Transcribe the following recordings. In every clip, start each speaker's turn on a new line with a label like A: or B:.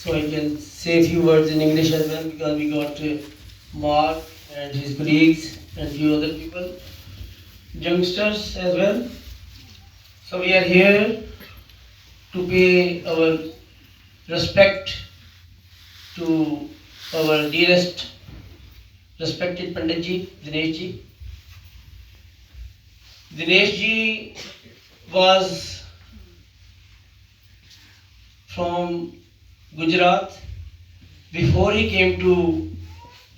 A: so I can say a few words in English as well because we got Mark and his colleagues and few other people, youngsters as well. So we are here to pay our respect to our dearest respected Pandit ji, Dinesh ji. Dinesh ji was from Gujarat. Before he came to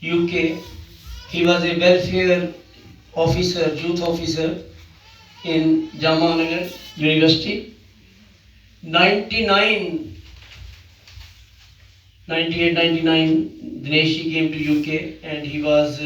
A: UK, he was a welfare officer, youth officer in Jamanagar University. 99, 98, 99, Dinesh came to UK and he was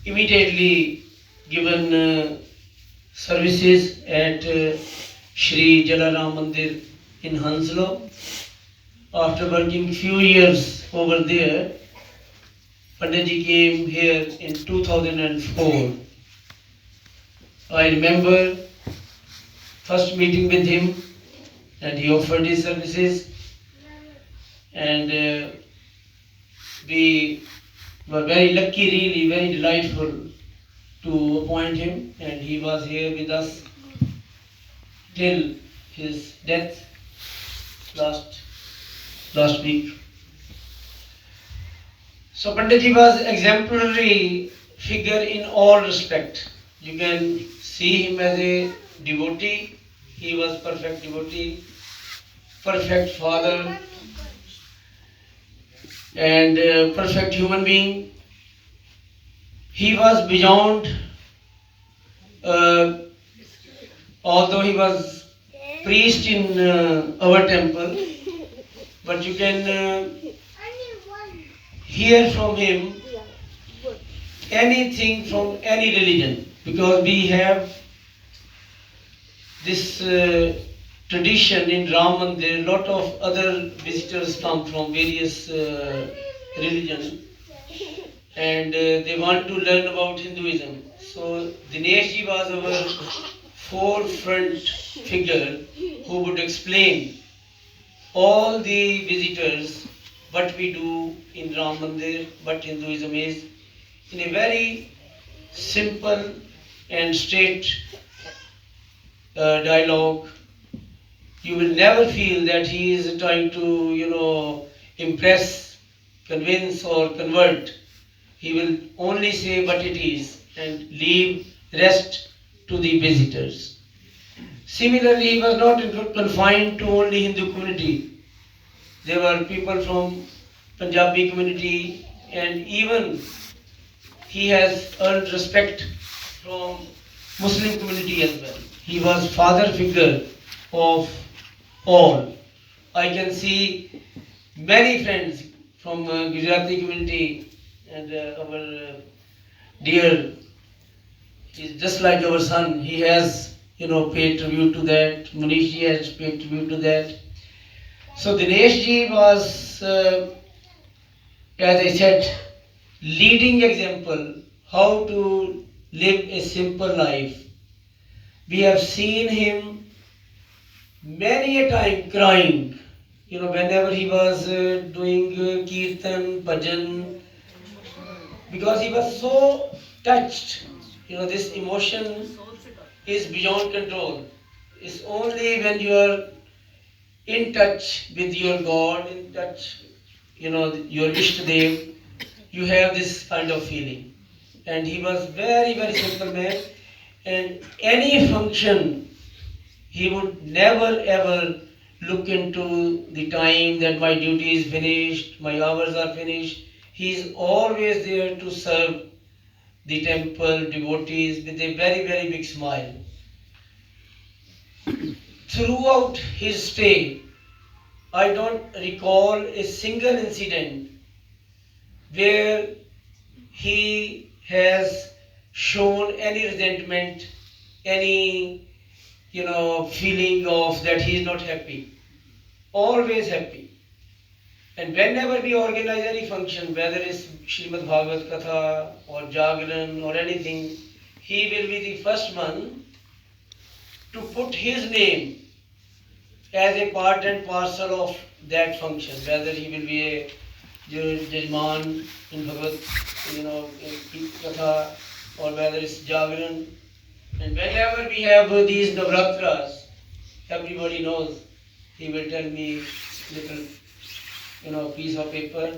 A: immediately given services at Shree mandir in Hounslow. After working few years over there, Panditji came here in 2004. I remember first meeting with him and he offered his services and we were very lucky, really very delightful to appoint him, and he was here with us till his death last week. So Panditji was exemplary figure in all respect. You can see him as a devotee. He was perfect devotee, perfect father, and perfect human being. He was beyond, uh, although he was priest in our temple, but you can hear from him anything from any religion, because we have this tradition in Ram Mandir. A lot of other visitors come from various religions and they want to learn about Hinduism. So Dinesh ji was our forefront figure who would explain all the visitors what we do in Ram Mandir, what Hinduism is, in a very simple and straight dialogue. You will never feel that he is trying to, impress, convince or convert. He will only say what it is and leave rest to the visitors. Similarly, he was not confined to only Hindu community. There were people from Punjabi community, and even he has earned respect from Muslim community as well. He was father figure of all. I can see many friends from Gujarati community and our dear, he's just like our son. He has, paid tribute to that. Manish ji has paid tribute to that. So Dinesh ji was, as I said, leading example how to live a simple life. We have seen him many a time crying, whenever he was doing kirtan, bhajan, because he was so touched. This emotion is beyond control. It's only when you are in touch with your God, in touch, your Ishtadev, you have this kind of feeling. And he was very, very simple man. And any function, he would never ever look into the time that my duty is finished, my hours are finished. He is always there to serve the temple devotees with a very, very big smile. Throughout his stay, I don't recall a single incident where he has shown any resentment, any feeling of that he is not happy. Always happy. And whenever we organize any function, whether it's Srimad Bhagavad Katha or Jagran or anything, he will be the first one to put his name as a part and parcel of that function, whether he will be a Jajman in Bhagavad, in Katha, or whether it's Jagran. And whenever we have these Navratras, everybody knows, he will tell me little, piece of paper,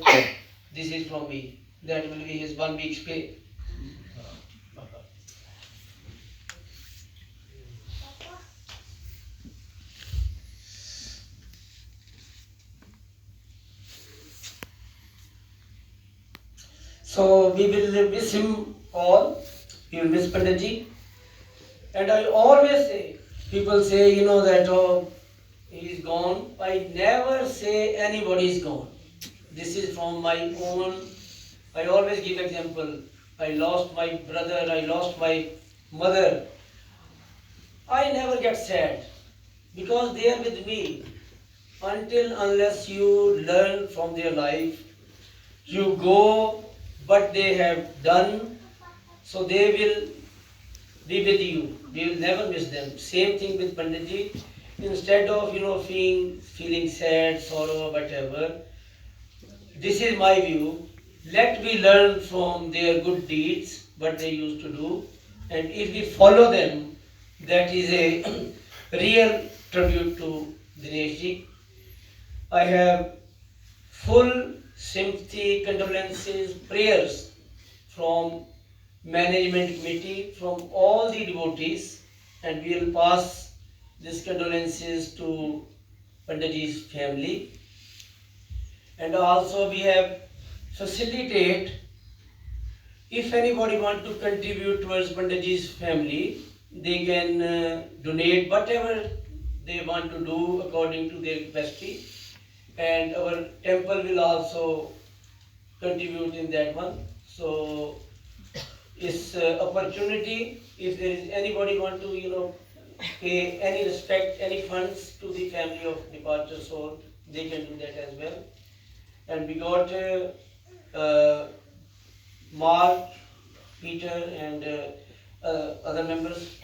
A: this is from me. That will be his 1 week's pay. So we will miss him all. We will miss Panditji. And I always say, people say, that he is gone. I never say anybody is gone. This is from my own. I always give example. I lost my brother, I lost my mother. I never get sad because they are with me. Unless you learn from their life, you go what they have done, so they will be with you. We will never miss them. Same thing with Panditji. Instead of feeling sad, sorrow, whatever. This is my view. Let me learn from their good deeds, what they used to do, and if we follow them, that is a real tribute to Dineshji. I have full sympathy, condolences, prayers from management committee, from all the devotees, and we will pass these condolences to Panditji's family. And also we have facilitate, if anybody want to contribute towards Panditji's family, they can donate whatever they want to do according to their capacity. And our temple will also contribute in that one. So it's opportunity. If there is anybody want to pay any respect, any funds to the family of departed soul, they can do that as well. And we got Mark, Peter, and other members.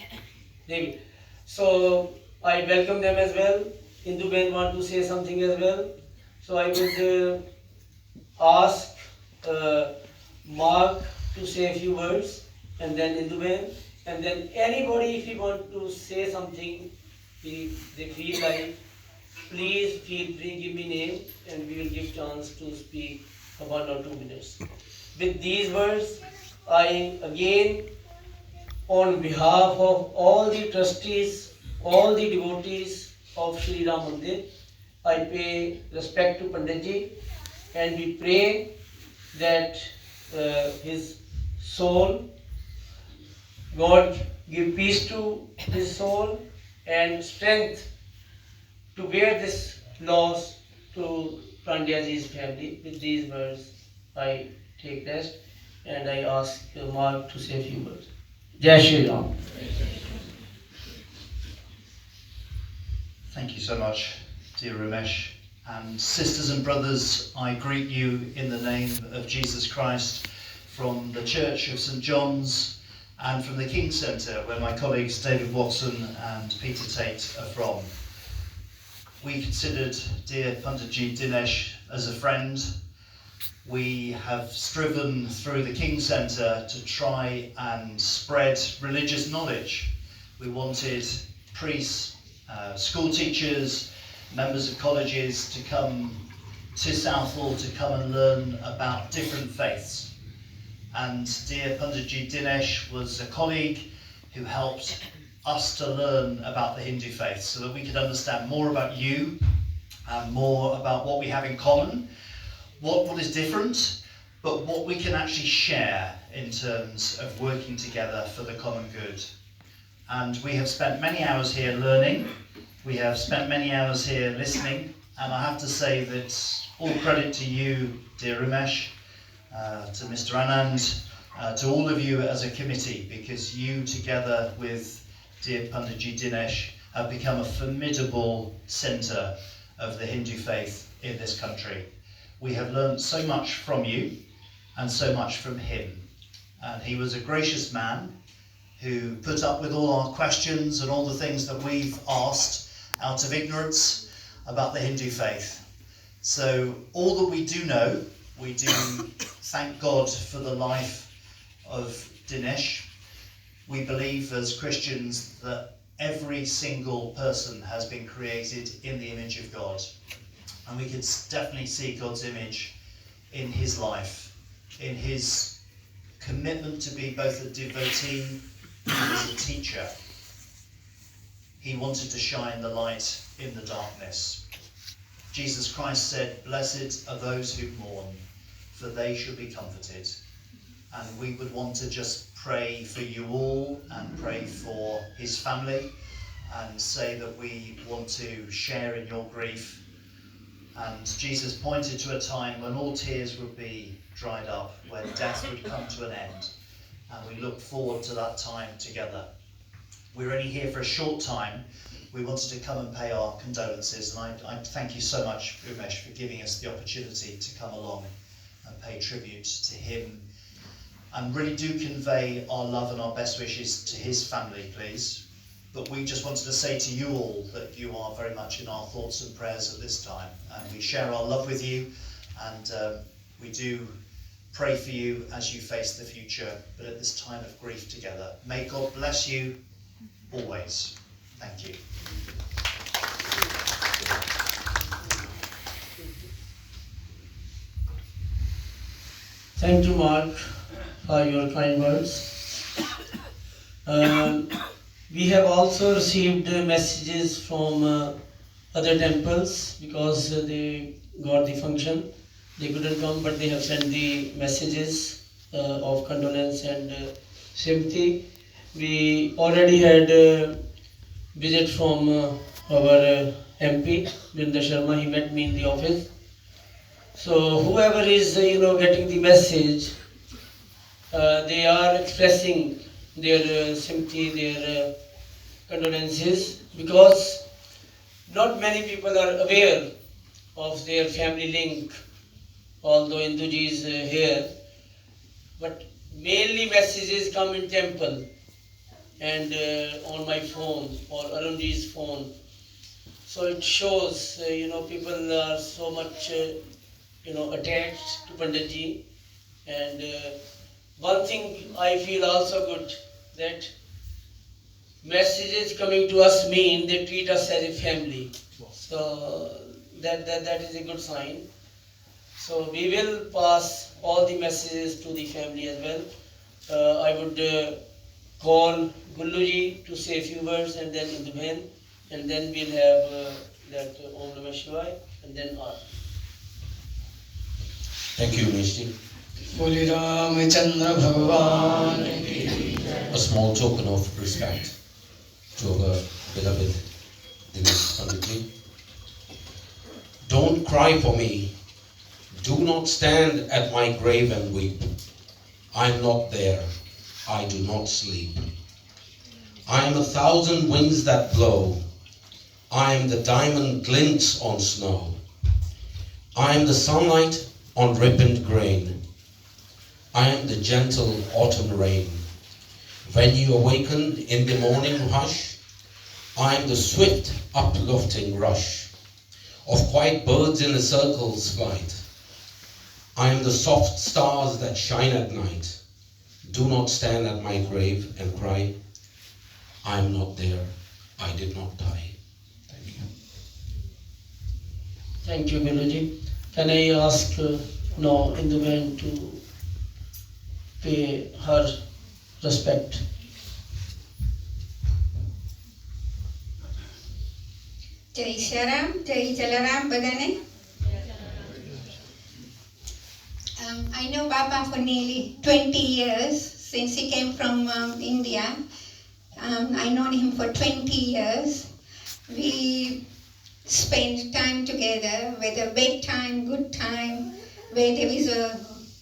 A: So I welcome them as well. Hindu Ben want to say something as well. So I would ask Mark to say a few words, and then Hindu Ben, and then anybody, if you want to say something, if they feel like, please feel free, give me name, and we will give chance to speak for 1 or 2 minutes. With these words, I again, on behalf of all the trustees, all the devotees of Shree Ram Mandir, I pay respect to Panditji, and we pray that his soul, God give peace to his soul and strength to bear this loss to Pandyaji's family. With these words, I take rest, and I ask Mark to say a few words. Jai Shri Ram.
B: Thank you so much, dear Ramesh. And sisters and brothers, I greet you in the name of Jesus Christ from the Church of St. John's and from the King Centre, where my colleagues David Watson and Peter Tate are from. We considered dear Panditji Dinesh as a friend. We have striven through the King Centre to try and spread religious knowledge. We wanted priests, school teachers, members of colleges to come to Southall to come and learn about different faiths. And dear Panditji Dinesh was a colleague who helped us to learn about the Hindu faith so that we could understand more about you and more about what we have in common, what is different, but what we can actually share in terms of working together for the common good. And we have spent many hours here learning, we have spent many hours here listening, and I have to say that all credit to you, dear Ramesh, to Mr. Anand, to all of you as a committee, because you together with dear Panditji Dinesh have become a formidable centre of the Hindu faith in this country. We have learned so much from you and so much from him. And he was a gracious man who put up with all our questions and all the things that we've asked out of ignorance about the Hindu faith. So all that we do know, we do thank God for the life of Dinesh. We believe as Christians that every single person has been created in the image of God. And we can definitely see God's image in his life, in his commitment to be both a devotee and as a teacher. He wanted to shine the light in the darkness. Jesus Christ said, "Blessed are those who mourn, for they shall be comforted." And we would want to just pray for you all and pray for his family and say that we want to share in your grief. And Jesus pointed to a time when all tears would be dried up, when death would come to an end. And we look forward to that time together. We're only here for a short time. We wanted to come and pay our condolences, and I thank you so much, Umesh, for giving us the opportunity to come along and pay tribute to him. And really do convey our love and our best wishes to his family, please. But we just wanted to say to you all that you are very much in our thoughts and prayers at this time. And we share our love with you, and we do pray for you as you face the future, but at this time of grief together. May God bless you always. Thank you.
A: Thank you, Mark, for your kind words. We have also received messages from other temples because they got the function. They couldn't come, but they have sent the messages of condolence and sympathy. We already had a visit from our MP, Vrinda Sharma. He met me in the office. So whoever is getting the message, they are expressing their sympathy, their condolences, because not many people are aware of their family link, although Induji is here, but mainly messages come in temple and on my phone or Arunji's phone. So it shows, people are so much, attached to Panditji. And one thing I feel also good, that messages coming to us mean they treat us as a family. So that is a good sign. So we will pass all the messages to the family as well. I would call Gulluji to say a few words, and then Induben, and then we'll have that Om Namah Shivaya, and then Art.
C: Thank you, Mishti.
D: Boli Ramachandra Bhagavan.
C: A small token of respect to our beloved Dinesh Panditji. Don't cry for me. Do not stand at my grave and weep. I am not there. I do not sleep. I am 1,000 winds that blow. I am the diamond glints on snow. I am the sunlight on ripened grain. I am the gentle autumn rain. When you awaken in the morning hush, I am the swift uplifting rush of quiet birds in a circle's flight. I am the soft stars that shine at night. Do not stand at my grave and cry. I am not there. I did not die. Thank you.
A: Thank you, Gulluji. Can I ask now Induben to pay her respect?
E: Jai Sharam, Jai Jalaram Badane. I know Baba for nearly 20 years, since he came from India. I known him for 20 years. We spend time together, whether bad time, good time, where there is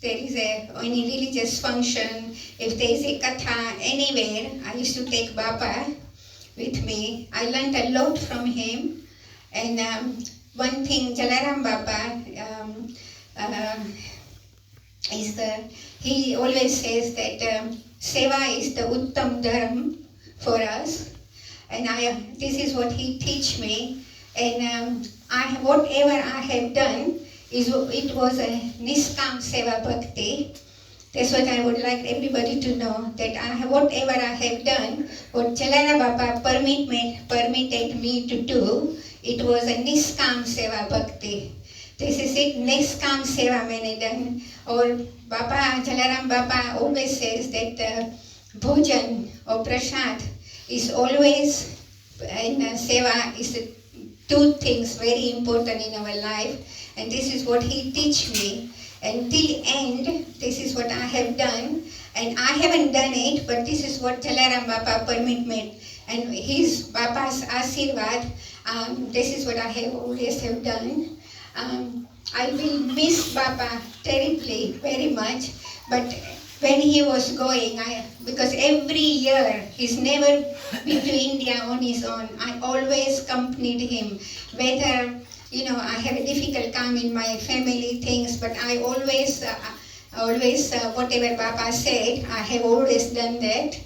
E: any religious function, if there is a katha anywhere, I used to take Baba with me. I learned a lot from him. And one thing, Jalaram Baba, he always says that Seva is the Uttam Dharam for us. And this is what he teach me. And whatever I have done, it was a Niskam Seva Bhakti. That's what I would like everybody to know, that whatever I have done, what Chalana Baba permitted me to do, it was a Niskam Seva Bhakti. This is it, Niskam Seva मैंने done. Or Baba, Jalaram Baba always says that bhojan or prasad is always in seva is two things very important in our life, and this is what he teach me. Until end, this is what I have done, and I haven't done it, but this is what Jalaram Baba permit me, and his Baba's Asirvad, this is what I have always have done. I will miss Baba terribly, very much, but when he was going, because every year he's never been to India on his own. I always accompanied him, whether I have a difficult time in my family things, but I always whatever Baba said, I have always done that.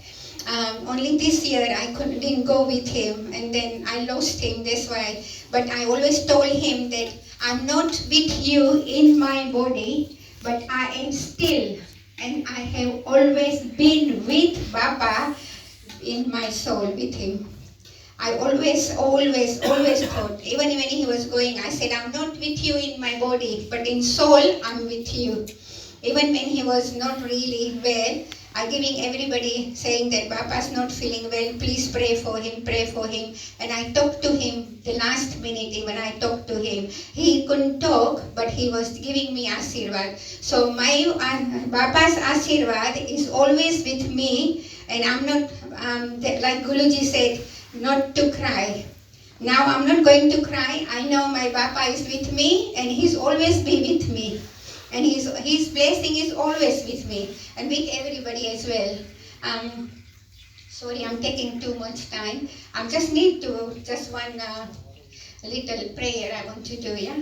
E: Only this year I didn't go with him, and then I lost him, that's why. But I always told him that I'm not with you in my body, but I am still, and I have always been with Baba in my soul, with him. I always thought, even when he was going, I said, I'm not with you in my body, but in soul, I'm with you. Even when he was not really well, I giving everybody saying that Baba's not feeling well, please pray for him, pray for him. And I talked to him the last minute, even I talked to him. He couldn't talk, but he was giving me Asirvad. So my Baba's Asirvad is always with me, and I'm not, like Guruji said, not to cry. Now I'm not going to cry. I know my Baba is with me, and he's always be with me. And his blessing is always with me, and with everybody as well. Sorry, I'm taking too much time. I just need to, just one little prayer I want to do, yeah?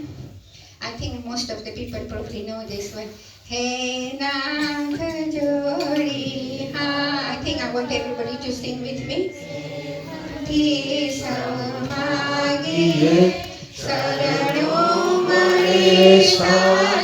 E: I think most of the people probably know this one. Hey Nath Jodi Ha. I think I want everybody to sing with me. Thi Samagi Sarano Maresha